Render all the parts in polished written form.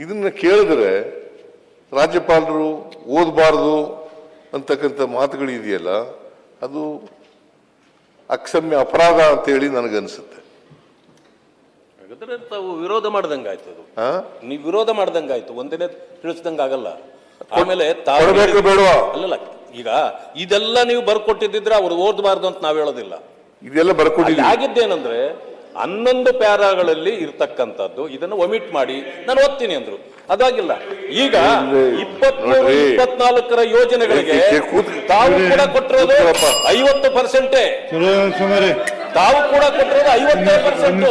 ಇದನ್ನ ಕೇಳಿದ್ರೆ ರಾಜ್ಯಪಾಲರು ಓದಬಾರ್ದು ಅಂತಕ್ಕಂಥ ಮಾತುಗಳು ಇದೆಯಲ್ಲ, ಅದು ಅಕ್ಷಮ್ಯ ಅಪರಾಧ ಅಂತೇಳಿ ನನಗನ್ಸುತ್ತೆ. ಹಾಗಾದ್ರೆ ತಾವು ವಿರೋಧ ಮಾಡ್ದಂಗಾಯ್ತು. ಅದು ನೀವು ವಿರೋಧ ಮಾಡ್ದಂಗಾಯ್ತು, ಒಂದಿನ ತಿಳಿಸ್ದಂಗ ಆಗಲ್ಲ. ಆಮೇಲೆ ಬೇಡವಾ? ಅಲ್ಲಲ್ಲ, ಈಗ ಇದೆಲ್ಲ ನೀವು ಬರ್ಕೊಟ್ಟಿದ್ರೆ ಅವ್ರು ಓದಬಾರ್ದು ಅಂತ ನಾವ್ ಹೇಳೋದಿಲ್ಲ. ಇದೆಲ್ಲ ಬರ್ಕೊಟ್ಟಿಲ್ಲ. ಆಗಿದ್ದೇನಂದ್ರೆ 11 ಪ್ಯಾರಾಗಳಲ್ಲಿ ಇರ್ತಕ್ಕಂಥದ್ದು ಇದನ್ನು ಒಮಿಟ್ ಮಾಡಿ ನಾನು ಓದ್ತೀನಿ ಅಂದ್ರು. ಅದಾಗಿಲ್ಲ. ಈಗ 23-24 ಯೋಜನೆಗಳಿಗೆ ತಾವು ಕೂಡ ಕೊಟ್ಟಿರೋದು 50%. ತಾವು ಕೂಡ ಕೊಟ್ಟಿರೋದು 50%.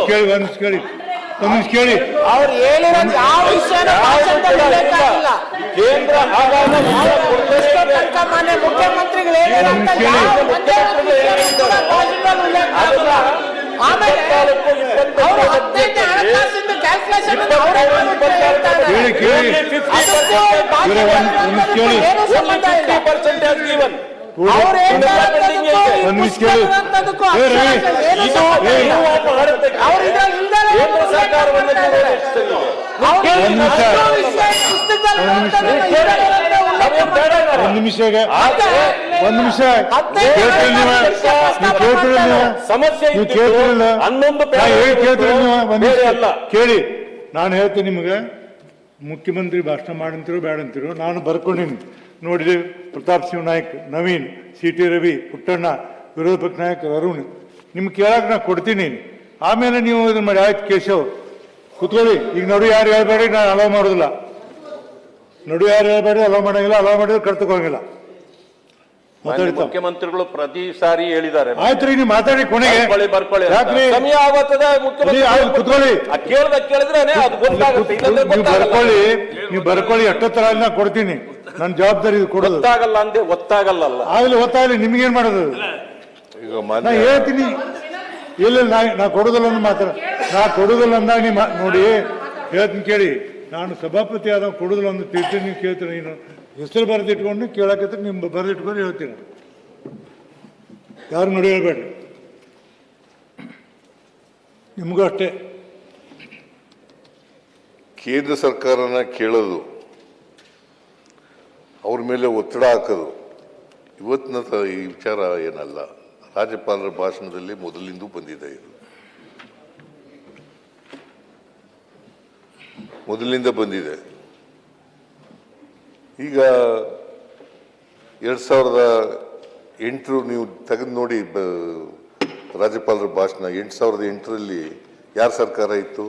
ಅವ್ರು ಹೇಳಿರೋದು ಯಾವ ವಿಷಯನ ಕೇಂದ್ರ ಮಾನ್ಯ ಮುಖ್ಯಮಂತ್ರಿಗಳು ಕೇಳಿ, ನಾನು ಹೇಳ್ತೀನಿ ನಿಮಗೆ. ಮುಖ್ಯಮಂತ್ರಿ ಭಾಷಣ ಮಾಡಂತಿರೋ ಬೇಡ ಅಂತಿರೋ ನಾನು ಬರ್ಕೊಂಡಿನಿ. ನೋಡಿದೆ ಪ್ರತಾಪ್ ಸಿಂಹ ನಾಯ್ಕ್, ನವೀನ್, CT ರವಿ, ಪುಟ್ಟಣ್ಣ, ವಿರೋಧ ಪಕ್ಷ ನಾಯಕ ಅರುಣ್, ನಿಮ್ಗೆ ಕೇಳಕ್ಕೆ ನಾನು ಕೊಡ್ತೀನಿ. ಆಮೇಲೆ ನೀವು ಇದನ್ನ ಮಾಡಿ. ಆಯ್ತು ಕೇಶವ್, ಕುತ್ಕೊಳ್ಳಿ. ಈಗ ನಡು ಯಾರು ಹೇಳ್ಬೇಡಿ, ನಾನು ಅಲೋ ಮಾಡೋದಿಲ್ಲ. ನಡು ಯಾರು ಹೇಳ್ಬೇಡಿ, ಅಲೋ ಮಾಡಂಗಿಲ್ಲ. ಅಲೋ ಮಾಡಿದ್ರೆ ಕರ್ತಕೋಂಗಿಲ್ಲ. ಮುಖ್ಯಮಂತ್ರಿಗಳು ಪ್ರತಿ ಸಾರಿ ಹೇಳಿದ್ದಾರೆ. ಆಯ್ತು, ನೀವು ಮಾತಾಡಿ ಕೊನೆಗೆ. ಸಮಯ ಆಗುತ್ತದೆ. ಕುತ್ಕೊಳ್ಳಿ, ಕೇಳಿದ್ರೆ ನೀವು ಬರ್ಕೊಳ್ಳಿ. ಎಷ್ಟೊತ್ತರ ನಾ ಕೊಡ್ತೀನಿ. ನನ್ನ ಜವಾಬ್ದಾರಿ ಕೊಡೋದು. ಗೊತ್ತಾಗಲ್ಲ ಅಂದೆ, ಗೊತ್ತಾಗಲ್ಲ. ಆಗ್ಲಿ ಗೊತ್ತಾಗಲಿ, ನಿಮ್ಗೇನ್ ಮಾಡೋದು? ನಾ ಹೇಳ್ತೀನಿ. ಇಲ್ಲ, ನಾ ಕೊಡುದಿಲ್ಲ ಅಂದ್ ಮಾತ್ರ. ನಾ ಕೊಡುದಿಲ್ಲ ಅಂದಾಗ ನೀವು ನೋಡಿ ಹೇಳ್ತೀನಿ ಕೇಳಿ. ನಾನು ಸಭಾಪತಿ ಆದಾಗ ಕೊಡುದಿಲ್ಲ ಅಂದ್ ತಿಳ್ತೀನಿ. ನೀವು ಕೇಳ್ತೀನಿ. ನೀನು ಹೆಸರು ಬರೆದಿಟ್ಕೊಂಡು ಕೇಳಕತ್ರ ನಿಮ್ ಬರೆದಿಟ್ಕೊಂಡು ಹೇಳ್ತೀನಿ. ಯಾರು ನೋಡಿ ಹೇಳ್ಬೇಡ. ನಿಮಗೂ ಅಷ್ಟೇ. ಕೇಂದ್ರ ಸರ್ಕಾರನ ಕೇಳೋದು, ಅವ್ರ ಮೇಲೆ ಒತ್ತಡ ಹಾಕೋದು ಇವತ್ತಿನ ಈ ವಿಚಾರ ಏನಲ್ಲ. ರಾಜ್ಯಪಾಲರ ಭಾಷಣದಲ್ಲಿ ಮೊದಲಿಂದೂ ಬಂದಿದೆ. ಇದು ಮೊದಲಿನಿಂದ ಬಂದಿದೆ. ಈಗ 2008 ನೀವು ತೆಗೆದು ನೋಡಿ ರಾಜ್ಯಪಾಲರ ಭಾಷಣ. 2008ರಲ್ಲಿ ಯಾರ ಸರ್ಕಾರ ಇತ್ತು?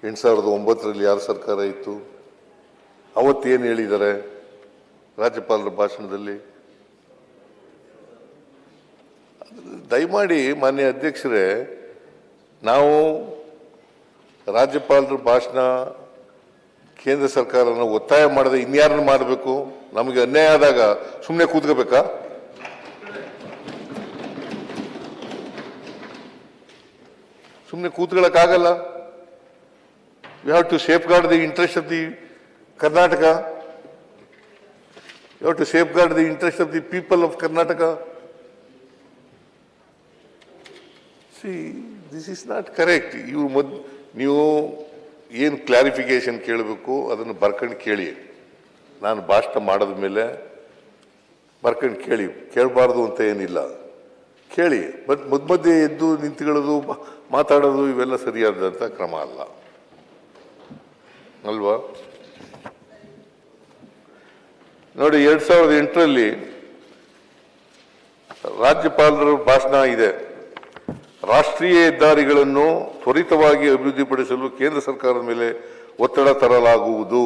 2009ರಲ್ಲಿ ಯಾರ ಸರ್ಕಾರ ಇತ್ತು? ಅವತ್ತೇನು ಹೇಳಿದ್ದಾರೆ ರಾಜ್ಯಪಾಲರ ಭಾಷಣದಲ್ಲಿ? ದಯಮಾಡಿ ಮಾನ್ಯ ಅಧ್ಯಕ್ಷರೇ, ನಾವು ರಾಜ್ಯಪಾಲರ ಭಾಷಣ ಕೇಂದ್ರ ಸರ್ಕಾರನ ಒತ್ತಾಯ ಮಾಡದೆ ಇನ್ಯಾರನ್ನು ಮಾಡಬೇಕು? ನಮಗೆ ಅನ್ಯಾಯ ಆದಾಗ ಸುಮ್ಮನೆ ಕೂತ್ಕೋಬೇಕಾ? ಸುಮ್ಮನೆ ಕೂತ್ಕೊಳ್ಳೋಕ್ಕಾಗಲ್ಲ. We have to safeguard the interest of the Karnataka. You have to safeguard the interest of the people of Karnataka. See, this is not correct. ನೀವು ಏನು ಕ್ಲಾರಿಫಿಕೇಶನ್ ಕೇಳಬೇಕು ಅದನ್ನು ಬರ್ಕೊಂಡು ಕೇಳಿ. ನಾನು ಭಾಷಣ ಮಾಡಿದ ಮೇಲೆ ಬರ್ಕೊಂಡು ಕೇಳಬಾರ್ದು ಅಂತ ಏನಿಲ್ಲ, ಕೇಳಿ. ಬಟ್ ಮಧ್ಯೆ ಎದ್ದು ನಿಂತ್ಕೊಳ್ಳೋದು, ಮಾತಾಡೋದು ಇವೆಲ್ಲ ಸರಿಯಾದಂಥ ಕ್ರಮ ಅಲ್ಲ ಅಲ್ವಾ? ನೋಡಿ, 2008ರಲ್ಲಿ ರಾಜ್ಯಪಾಲರ ಭಾಷಣ ಇದೆ. ರಾಷ್ಟ್ರೀಯ ಹೆದ್ದಾರಿಗಳನ್ನು ತ್ವರಿತವಾಗಿ ಅಭಿವೃದ್ಧಿಪಡಿಸಲು ಕೇಂದ್ರ ಸರ್ಕಾರದ ಮೇಲೆ ಒತ್ತಡ ತರಲಾಗುವುದು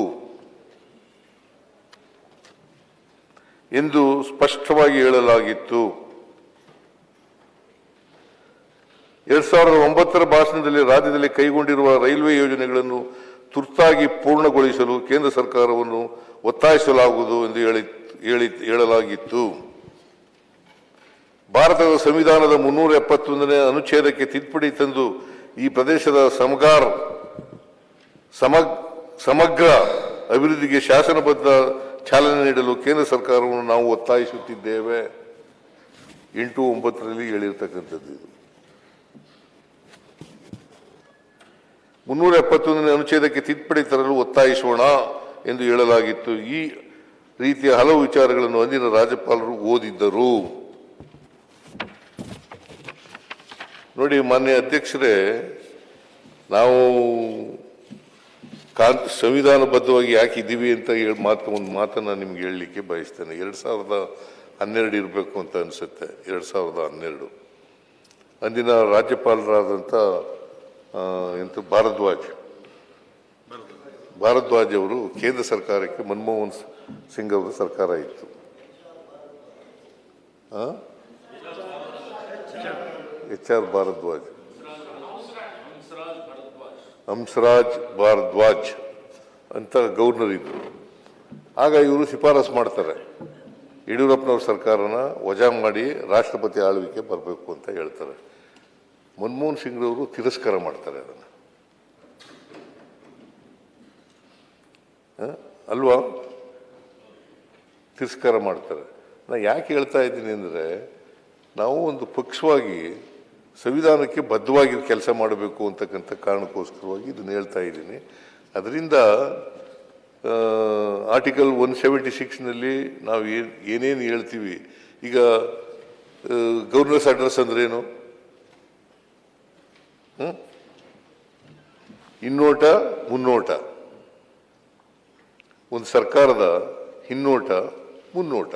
ಎಂದು ಸ್ಪಷ್ಟವಾಗಿ ಹೇಳಲಾಗಿತ್ತು. 2009ರ ಭಾಷಣದಲ್ಲಿ ರಾಜ್ಯದಲ್ಲಿ ಕೈಗೊಂಡಿರುವ ರೈಲ್ವೆ ಯೋಜನೆಗಳನ್ನು ತುರ್ತಾಗಿ ಪೂರ್ಣಗೊಳಿಸಲು ಕೇಂದ್ರ ಸರ್ಕಾರವನ್ನು ಒತ್ತಾಯಿಸಲಾಗುವುದು ಎಂದು ಹೇಳಲಾಗಿತ್ತು. ಭಾರತದ ಸಂವಿಧಾನದ 371ನೇ ಅನುಚ್ಛೇದಕ್ಕೆ ತಿದ್ದುಪಡಿ ತಂದು ಈ ಪ್ರದೇಶದ ಸಮಗ್ರ ಅಭಿವೃದ್ಧಿಗೆ ಶಾಸನಬದ್ಧ ಚಾಲನೆ ನೀಡಲು ಕೇಂದ್ರ ಸರ್ಕಾರವನ್ನು ನಾವು ಒತ್ತಾಯಿಸುತ್ತಿದ್ದೇವೆ. 8-9ರಲ್ಲಿ ಹೇಳಿರ್ತಕ್ಕಂಥದ್ದು ಇದು. 371ನೇ ಅನುಚ್ಛೇದಕ್ಕೆ ತಿದ್ದುಪಡಿ ತರಲು ಒತ್ತಾಯಿಸೋಣ ಎಂದು ಹೇಳಲಾಗಿತ್ತು. ಈ ರೀತಿಯ ಹಲವು ವಿಚಾರಗಳನ್ನು ಅಂದಿನ ರಾಜ್ಯಪಾಲರು ಓದಿದ್ದರು. ನೋಡಿ ಮಾನ್ಯ ಅಧ್ಯಕ್ಷರೇ, ನಾವು ಸಂವಿಧಾನಬದ್ಧವಾಗಿ ಯಾಕೆ ಇದ್ದೀವಿ ಅಂತ ಒಂದು ಮಾತನ್ನ ನಿಮ್ಗೆ ಹೇಳಲಿಕ್ಕೆ ಬಯಸ್ತೇನೆ. 2012 ಇರಬೇಕು ಅಂತ ಅನಿಸುತ್ತೆ. 2012 ಅಂದಿನ ರಾಜ್ಯಪಾಲರಾದಂಥ ಭಾರದ್ವಾಜ್ ಅವರು ಕೇಂದ್ರ ಸರ್ಕಾರಕ್ಕೆ ಮನಮೋಹನ್ ಸಿಂಗ್ ಅವರ ಸರ್ಕಾರ ಇತ್ತು. HR ಭಾರದ್ವಾಜ್, ಹಂಸರಾಜ್ ಭಾರದ್ವಾಜ್ ಅಂತ ಗವರ್ನರ್ ಇದ್ರು. ಆಗ ಇವರು ಶಿಫಾರಸು ಮಾಡ್ತಾರೆ, ಯಡಿಯೂರಪ್ಪನವ್ರ ಸರ್ಕಾರನ ವಜಾ ಮಾಡಿ ರಾಷ್ಟ್ರಪತಿ ಆಳ್ವಿಕೆ ಬರಬೇಕು ಅಂತ ಹೇಳ್ತಾರೆ. ಮನಮೋಹನ್ ಸಿಂಗ್ ಅವರು ತಿರಸ್ಕಾರ ಮಾಡ್ತಾರೆ ಅದನ್ನು, ಅಲ್ವಾ? ತಿರಸ್ಕಾರ ಮಾಡ್ತಾರೆ. ನಾನು ಯಾಕೆ ಹೇಳ್ತಾ ಇದ್ದೀನಿ ಅಂದರೆ, ನಾವು ಒಂದು ಪಕ್ಷವಾಗಿ ಸಂವಿಧಾನಕ್ಕೆ ಬದ್ಧವಾಗಿ ಕೆಲಸ ಮಾಡಬೇಕು ಅಂತಕ್ಕಂಥ ಕಾರಣಕ್ಕೋಸ್ಕರವಾಗಿ ಇದನ್ನು ಹೇಳ್ತಾ ಇದ್ದೀನಿ. ಅದರಿಂದ ಆರ್ಟಿಕಲ್ 176ನಲ್ಲಿ ನಾವು ಏನೇನು ಹೇಳ್ತೀವಿ, ಈಗ ಗವರ್ನರ್ಸ್ ಅಡ್ರೆಸ್ ಅಂದ್ರೇನು? ಹಿನ್ನೋಟ, ಮುನ್ನೋಟ. ಒಂದು ಸರ್ಕಾರದ ಹಿನ್ನೋಟ, ಮುನ್ನೋಟ,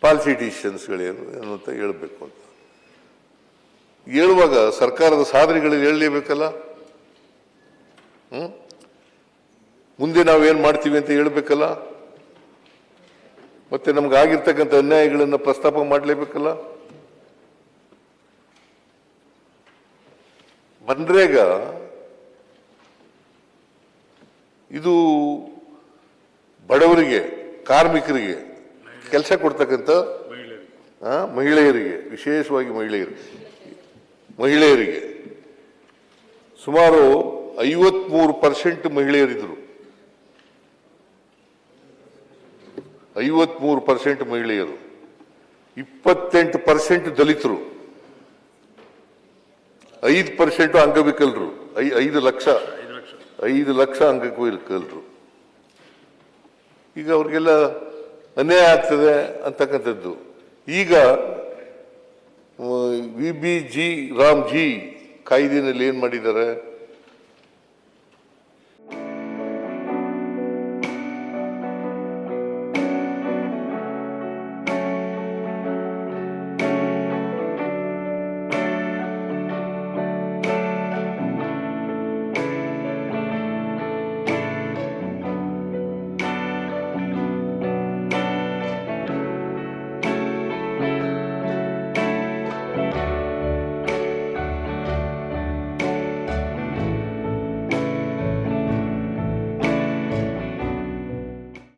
ಪಾಲಿಸಿ ಡಿಸಿಷನ್ಸ್ಗಳೇನು ಅಂತ ಹೇಳಬೇಕು ಅಂತ ಹೇಳುವಾಗ ಸರ್ಕಾರದ ಸಾಧನೆಗಳಲ್ಲಿ ಹೇಳಲೇಬೇಕಲ್ಲ. ಮುಂದೆ ನಾವೇನು ಮಾಡ್ತೀವಿ ಅಂತ ಹೇಳಬೇಕಲ್ಲ. ಮತ್ತೆ ನಮ್ಗೆ ಆಗಿರ್ತಕ್ಕಂಥ ಅನ್ಯಾಯಗಳನ್ನು ಪ್ರಸ್ತಾಪ ಮಾಡಲೇಬೇಕಲ್ಲ. ಮನ್ರೇಗಾ ಇದು ಬಡವರಿಗೆ, ಕಾರ್ಮಿಕರಿಗೆ ಕೆಲಸ ಕೊಡ್ತಕ್ಕಂಥ ಮಹಿಳೆಯರಿಗೆ, ವಿಶೇಷವಾಗಿ ಮಹಿಳೆಯರಿಗೆ ಸುಮಾರು 53% ಮಹಿಳೆಯರಿದ್ರು. 53% ಮಹಿಳೆಯರು, 28% ದಲಿತರು, 5% ಅಂಗವಿಕಲರು, 5 ಲಕ್ಷ ಅಂಗವಿಕಲರು. ಈಗ ಅವ್ರಿಗೆಲ್ಲ ಅನ್ಯಾಯ ಆಗ್ತದೆ ಅಂತಕ್ಕಂಥದ್ದು. ಈಗ VBG ರಾಮ್ಜಿ ಕಾಯ್ದೆನಲ್ಲಿ ಏನು ಮಾಡಿದ್ದಾರೆ?